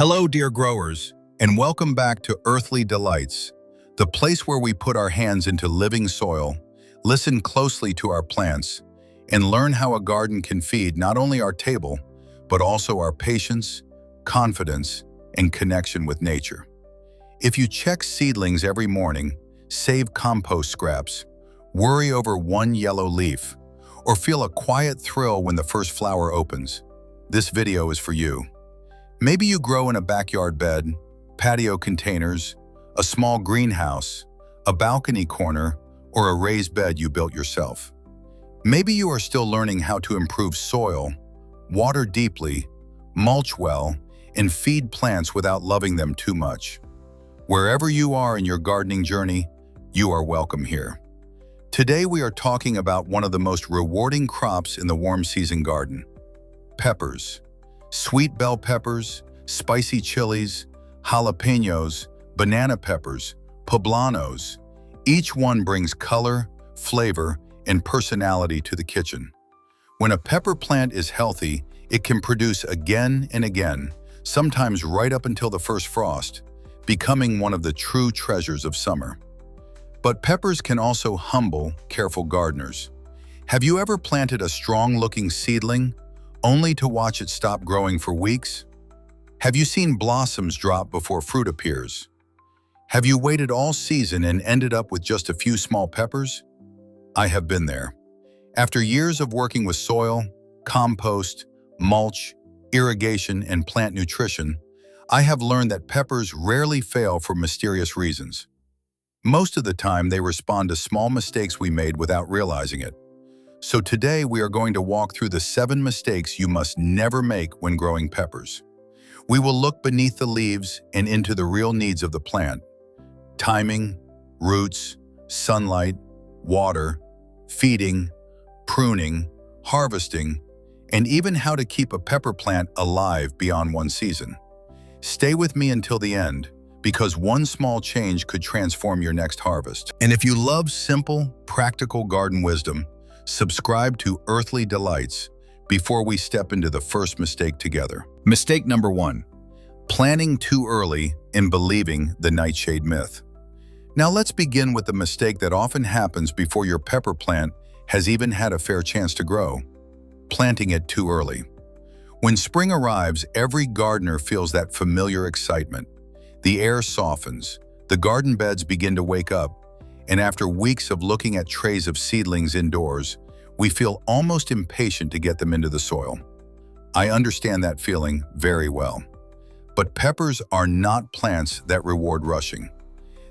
Hello, dear growers, and welcome back to Earthly Delights, the place where we put our hands into living soil, listen closely to our plants, and learn how a garden can feed not only our table, but also our patience, confidence, and connection with nature. If you check seedlings every morning, save compost scraps, worry over one yellow leaf, or feel a quiet thrill when the first flower opens, this video is for you. Maybe you grow in a backyard bed, patio containers, a small greenhouse, a balcony corner, or a raised bed you built yourself. Maybe you are still learning how to improve soil, water deeply, mulch well, and feed plants without loving them too much. Wherever you are in your gardening journey, you are welcome here. Today we are talking about one of the most rewarding crops in the warm season garden: peppers. Sweet bell peppers, spicy chilies, jalapeños, banana peppers, poblanos. Each one brings color, flavor, and personality to the kitchen. When a pepper plant is healthy, it can produce again and again, sometimes right up until the first frost, becoming one of the true treasures of summer. But peppers can also humble careful gardeners. Have you ever planted a strong-looking seedling only to watch it stop growing for weeks? Have you seen blossoms drop before fruit appears? Have you waited all season and ended up with just a few small peppers? I have been there. After years of working with soil, compost, mulch, irrigation, and plant nutrition, I have learned that peppers rarely fail for mysterious reasons. Most of the time, they respond to small mistakes we made without realizing it. So today we are going to walk through the 7 mistakes you must never make when growing peppers. We will look beneath the leaves and into the real needs of the plant: timing, roots, sunlight, water, feeding, pruning, harvesting, and even how to keep a pepper plant alive beyond one season. Stay with me until the end, because one small change could transform your next harvest. And if you love simple, practical garden wisdom, subscribe to Earthly Delights before we step into the first mistake together. Mistake number 1: planting too early and believing the nightshade myth. Now let's begin with the mistake that often happens before your pepper plant has even had a fair chance to grow: planting it too early. When spring arrives, every gardener feels that familiar excitement. The air softens, the garden beds begin to wake up, and after weeks of looking at trays of seedlings indoors, we feel almost impatient to get them into the soil. I understand that feeling very well. But peppers are not plants that reward rushing.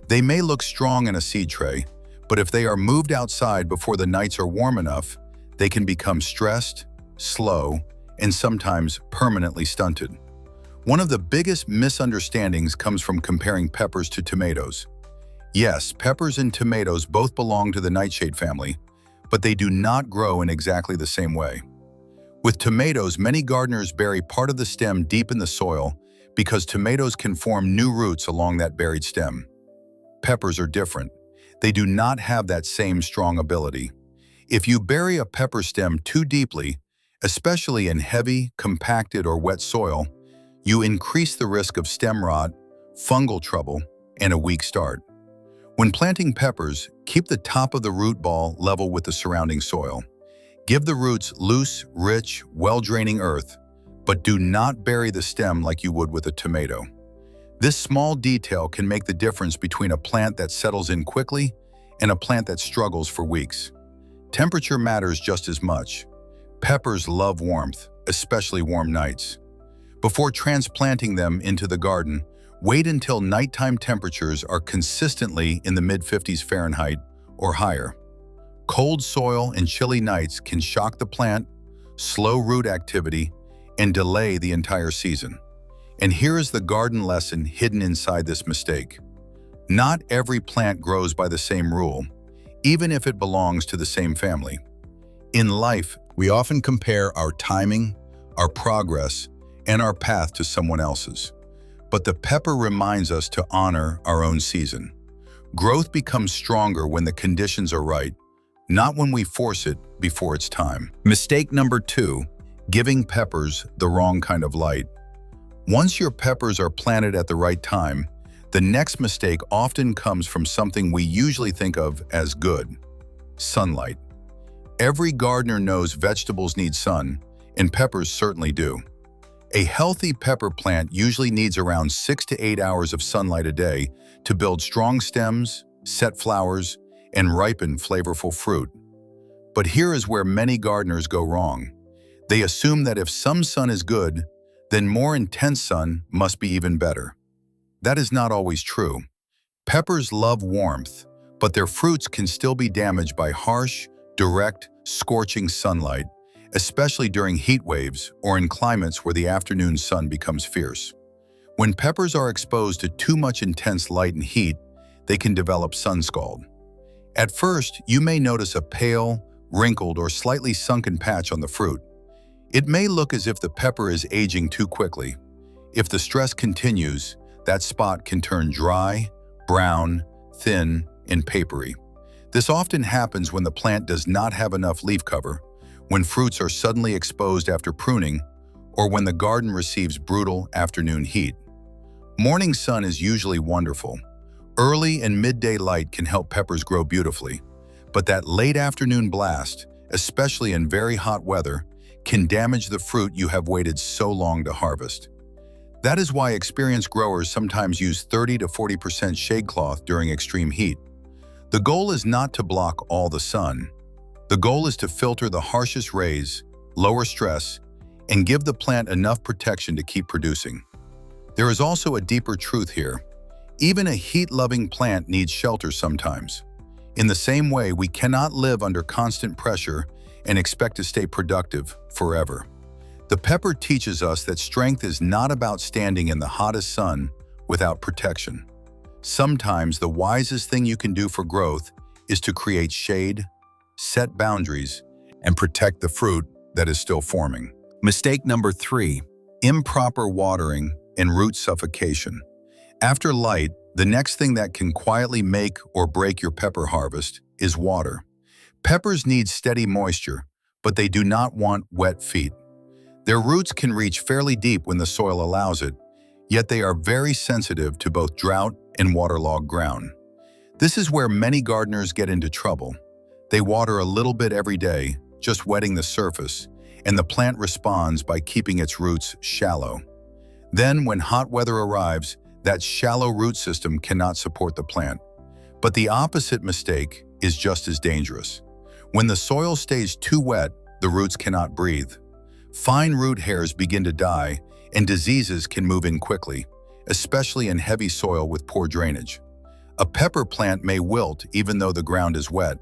They may look strong in a seed tray, but if they are moved outside before the nights are warm enough, they can become stressed, slow, and sometimes permanently stunted. One of the biggest misunderstandings comes from comparing peppers to tomatoes. Yes, peppers and tomatoes both belong to the nightshade family, but they do not grow in exactly the same way. With tomatoes, many gardeners bury part of the stem deep in the soil because tomatoes can form new roots along that buried stem. Peppers are different. They do not have that same strong ability. If you bury a pepper stem too deeply, especially in heavy, compacted, or wet soil, you increase the risk of stem rot, fungal trouble, and a weak start. When planting peppers, keep the top of the root ball level with the surrounding soil. Give the roots loose, rich, well-draining earth, but do not bury the stem like you would with a tomato. This small detail can make the difference between a plant that settles in quickly and a plant that struggles for weeks. Temperature matters just as much. Peppers love warmth, especially warm nights. Before transplanting them into the garden, wait until nighttime temperatures are consistently in the mid-50s Fahrenheit or higher. Cold soil and chilly nights can shock the plant, slow root activity, and delay the entire season. And here is the garden lesson hidden inside this mistake: not every plant grows by the same rule, even if it belongs to the same family. In life, we often compare our timing, our progress, and our path to someone else's. But the pepper reminds us to honor our own season. Growth becomes stronger when the conditions are right, not when we force it before it's time. Mistake number 2: giving peppers the wrong kind of light. Once your peppers are planted at the right time, the next mistake often comes from something we usually think of as good: sunlight. Every gardener knows vegetables need sun, and peppers certainly do. A healthy pepper plant usually needs around 6 to 8 hours of sunlight a day to build strong stems, set flowers, and ripen flavorful fruit. But here is where many gardeners go wrong. They assume that if some sun is good, then more intense sun must be even better. That is not always true. Peppers love warmth, but their fruits can still be damaged by harsh, direct, scorching sunlight, especially during heat waves or in climates where the afternoon sun becomes fierce. When peppers are exposed to too much intense light and heat, they can develop sun scald. At first, you may notice a pale, wrinkled, or slightly sunken patch on the fruit. It may look as if the pepper is aging too quickly. If the stress continues, that spot can turn dry, brown, thin, and papery. This often happens when the plant does not have enough leaf cover, when fruits are suddenly exposed after pruning, or when the garden receives brutal afternoon heat. Morning sun is usually wonderful. Early and midday light can help peppers grow beautifully, but that late afternoon blast, especially in very hot weather, can damage the fruit you have waited so long to harvest. That is why experienced growers sometimes use 30 to 40% shade cloth during extreme heat. The goal is not to block all the sun. The goal is to filter the harshest rays, lower stress, and give the plant enough protection to keep producing. There is also a deeper truth here. Even a heat-loving plant needs shelter sometimes. In the same way, we cannot live under constant pressure and expect to stay productive forever. The pepper teaches us that strength is not about standing in the hottest sun without protection. Sometimes the wisest thing you can do for growth is to create shade, set boundaries, and protect the fruit that is still forming. Mistake number 3, improper watering and root suffocation. After light, the next thing that can quietly make or break your pepper harvest is water. Peppers need steady moisture, but they do not want wet feet. Their roots can reach fairly deep when the soil allows it, yet they are very sensitive to both drought and waterlogged ground. This is where many gardeners get into trouble. They water a little bit every day, just wetting the surface, and the plant responds by keeping its roots shallow. Then, when hot weather arrives, that shallow root system cannot support the plant. But the opposite mistake is just as dangerous. When the soil stays too wet, the roots cannot breathe. Fine root hairs begin to die, and diseases can move in quickly, especially in heavy soil with poor drainage. A pepper plant may wilt even though the ground is wet,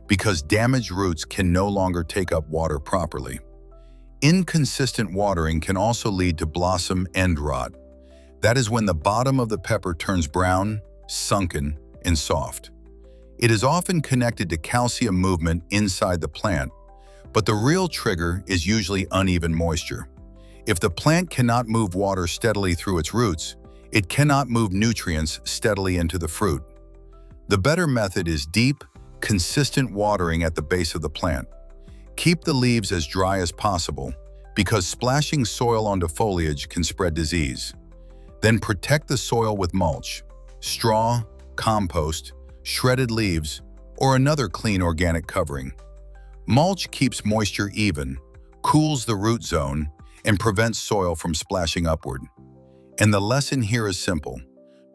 because damaged roots can no longer take up water properly. Inconsistent watering can also lead to blossom end rot. That is when the bottom of the pepper turns brown, sunken, and soft. It is often connected to calcium movement inside the plant, but the real trigger is usually uneven moisture. If the plant cannot move water steadily through its roots, it cannot move nutrients steadily into the fruit. The better method is deep, consistent watering at the base of the plant. Keep the leaves as dry as possible, because splashing soil onto foliage can spread disease. Then protect the soil with mulch, straw, compost, shredded leaves, or another clean organic covering. Mulch keeps moisture even, cools the root zone, and prevents soil from splashing upward. And the lesson here is simple.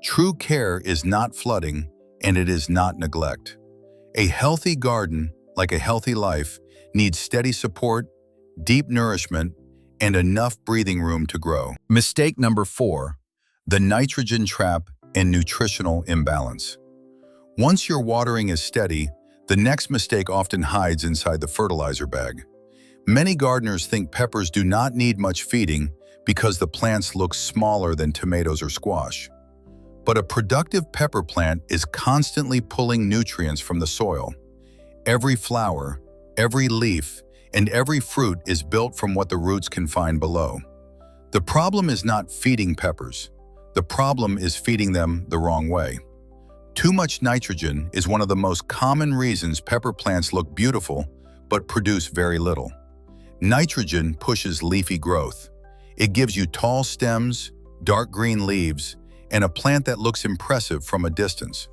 True care is not flooding, and it is not neglect. A healthy garden, like a healthy life, needs steady support, deep nourishment, and enough breathing room to grow. Mistake number 4, the nitrogen trap and nutritional imbalance. Once your watering is steady, the next mistake often hides inside the fertilizer bag. Many gardeners think peppers do not need much feeding because the plants look smaller than tomatoes or squash. But a productive pepper plant is constantly pulling nutrients from the soil. Every flower, every leaf, and every fruit is built from what the roots can find below. The problem is not feeding peppers. The problem is feeding them the wrong way. Too much nitrogen is one of the most common reasons pepper plants look beautiful but produce very little. Nitrogen pushes leafy growth. It gives you tall stems, dark green leaves, and a plant that looks impressive from a distance.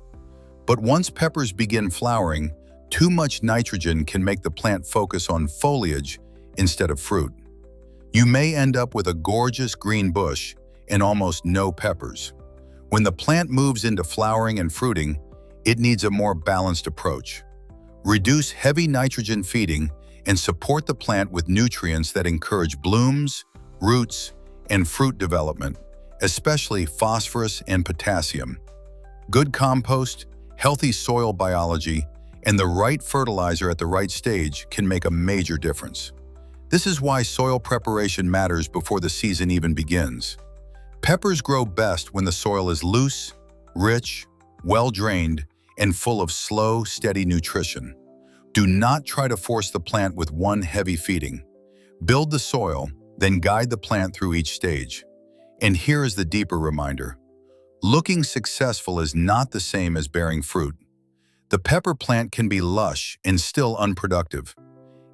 But once peppers begin flowering, too much nitrogen can make the plant focus on foliage instead of fruit. You may end up with a gorgeous green bush and almost no peppers. When the plant moves into flowering and fruiting, it needs a more balanced approach. Reduce heavy nitrogen feeding and support the plant with nutrients that encourage blooms, roots, and fruit development, especially phosphorus and potassium. Good compost, healthy soil biology, and the right fertilizer at the right stage can make a major difference. This is why soil preparation matters before the season even begins. Peppers grow best when the soil is loose, rich, well-drained, and full of slow, steady nutrition. Do not try to force the plant with one heavy feeding. Build the soil, then guide the plant through each stage. And here is the deeper reminder. Looking successful is not the same as bearing fruit. The pepper plant can be lush and still unproductive.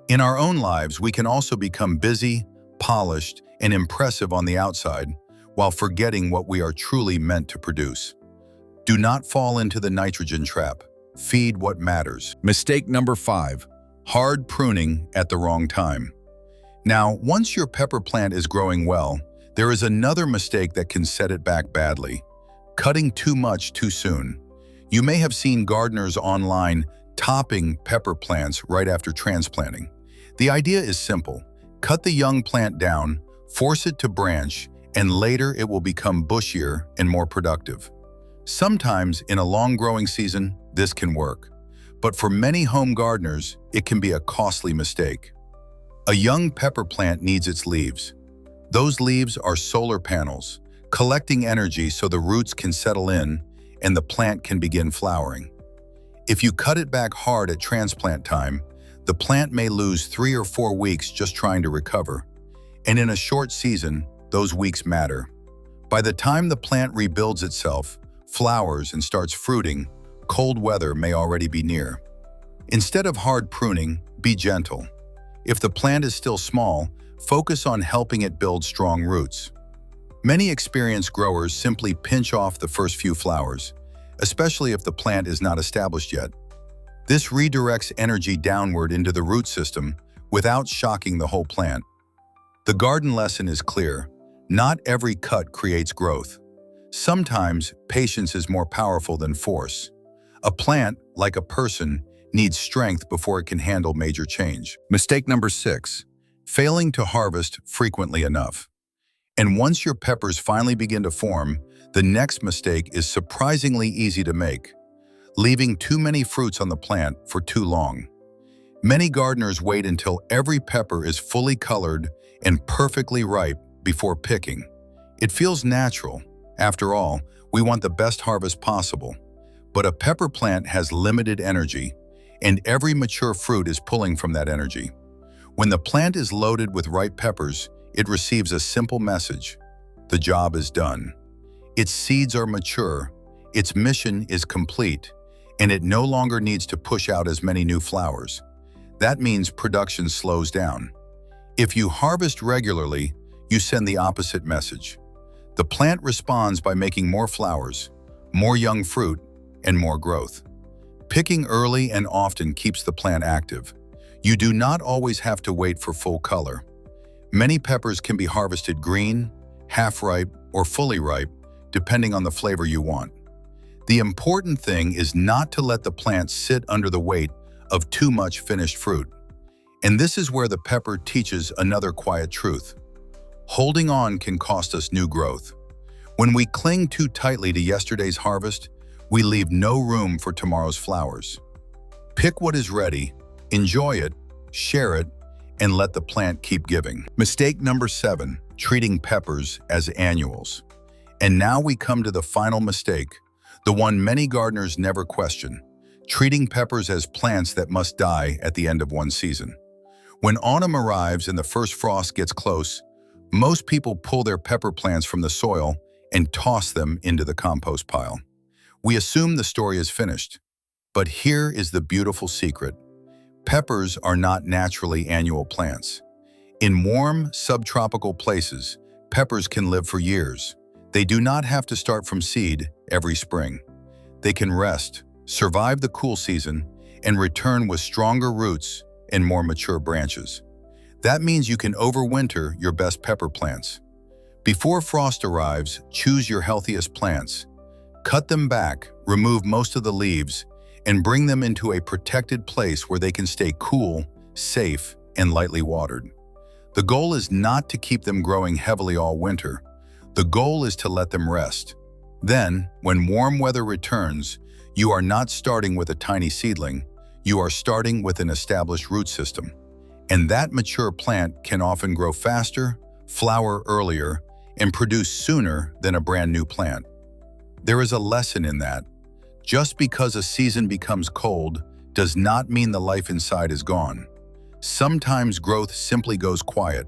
In our own lives, we can also become busy, polished, and impressive on the outside, while forgetting what we are truly meant to produce. Do not fall into the nitrogen trap. Feed what matters. Mistake number 5, hard pruning at the wrong time. Now, once your pepper plant is growing well, there is another mistake that can set it back badly: cutting too much too soon. You may have seen gardeners online topping pepper plants right after transplanting. The idea is simple. Cut the young plant down, force it to branch, and later it will become bushier and more productive. Sometimes, in a long growing season, this can work. But for many home gardeners, it can be a costly mistake. A young pepper plant needs its leaves. Those leaves are solar panels, collecting energy so the roots can settle in and the plant can begin flowering. If you cut it back hard at transplant time, the plant may lose 3 or 4 weeks just trying to recover. And in a short season, those weeks matter. By the time the plant rebuilds itself, flowers, and starts fruiting, cold weather may already be near. Instead of hard pruning, be gentle. If the plant is still small, focus on helping it build strong roots. Many experienced growers simply pinch off the first few flowers, especially if the plant is not established yet. This redirects energy downward into the root system without shocking the whole plant. The garden lesson is clear. Not every cut creates growth. Sometimes patience is more powerful than force. A plant, like a person, needs strength before it can handle major change. Mistake number 6, failing to harvest frequently enough. And once your peppers finally begin to form, the next mistake is surprisingly easy to make: leaving too many fruits on the plant for too long. Many gardeners wait until every pepper is fully colored and perfectly ripe before picking. It feels natural. After all, we want the best harvest possible. But a pepper plant has limited energy, and every mature fruit is pulling from that energy. When the plant is loaded with ripe peppers, it receives a simple message: the job is done. Its seeds are mature, its mission is complete, and it no longer needs to push out as many new flowers. That means production slows down. If you harvest regularly, you send the opposite message. The plant responds by making more flowers, more young fruit, and more growth. Picking early and often keeps the plant active. You do not always have to wait for full color. Many peppers can be harvested green, half-ripe, or fully ripe, depending on the flavor you want. The important thing is not to let the plant sit under the weight of too much finished fruit. And this is where the pepper teaches another quiet truth. Holding on can cost us new growth. When we cling too tightly to yesterday's harvest, we leave no room for tomorrow's flowers. Pick what is ready, enjoy it, share it, and let the plant keep giving. Mistake number 7, treating peppers as annuals. And now we come to the final mistake, the one many gardeners never question: treating peppers as plants that must die at the end of one season. When autumn arrives and the first frost gets close, most people pull their pepper plants from the soil and toss them into the compost pile. We assume the story is finished. But here is the beautiful secret. Peppers are not naturally annual plants. In warm, subtropical places, Peppers can live for years. They do not have to start from seed every spring. They can rest, survive the cool season, and return with stronger roots and more mature branches. That means you can overwinter your best pepper plants. Before frost arrives, choose your healthiest plants. Cut them back, remove most of the leaves, and bring them into a protected place where they can stay cool, safe, and lightly watered. The goal is not to keep them growing heavily all winter. The goal is to let them rest. Then, when warm weather returns, you are not starting with a tiny seedling, you are starting with an established root system. And that mature plant can often grow faster, flower earlier, and produce sooner than a brand new plant. There is a lesson in that. Just because a season becomes cold does not mean the life inside is gone. Sometimes growth simply goes quiet.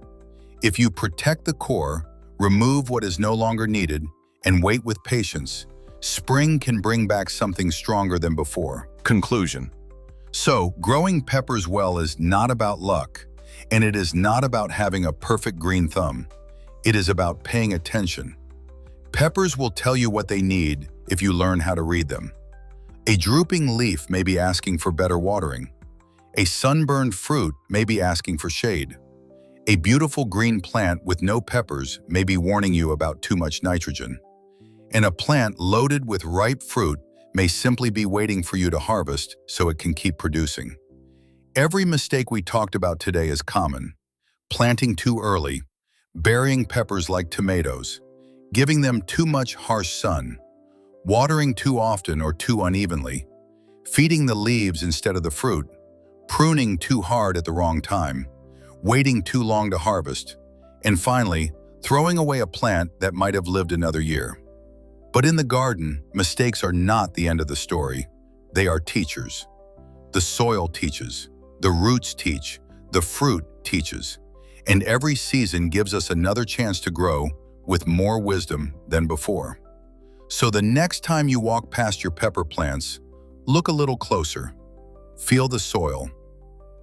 If you protect the core, remove what is no longer needed, and wait with patience, spring can bring back something stronger than before. Conclusion. So, growing peppers well is not about luck, and it is not about having a perfect green thumb. It is about paying attention. Peppers will tell you what they need if you learn how to read them. A drooping leaf may be asking for better watering. A sunburned fruit may be asking for shade. A beautiful green plant with no peppers may be warning you about too much nitrogen. And a plant loaded with ripe fruit may simply be waiting for you to harvest so it can keep producing. Every mistake we talked about today is common. Planting too early, burying peppers like tomatoes, giving them too much harsh sun, watering too often or too unevenly, feeding the leaves instead of the fruit, pruning too hard at the wrong time, waiting too long to harvest, and finally, throwing away a plant that might have lived another year. But in the garden, mistakes are not the end of the story. They are teachers. The soil teaches, the roots teach, the fruit teaches, and every season gives us another chance to grow with more wisdom than before. So the next time you walk past your pepper plants, look a little closer. Feel the soil.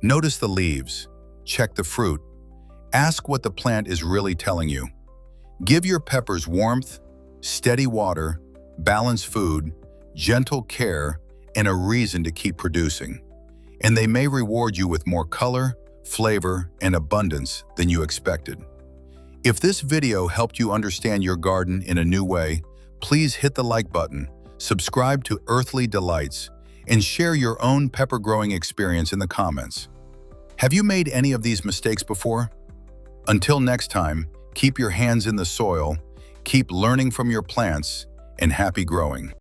Notice the leaves. Check the fruit. Ask what the plant is really telling you. Give your peppers warmth, steady water, balanced food, gentle care, and a reason to keep producing. And they may reward you with more color, flavor, and abundance than you expected. If this video helped you understand your garden in a new way, please hit the like button, subscribe to Earthly Delights, and share your own pepper growing experience in the comments. Have you made any of these mistakes before? Until next time, keep your hands in the soil, keep learning from your plants, and happy growing.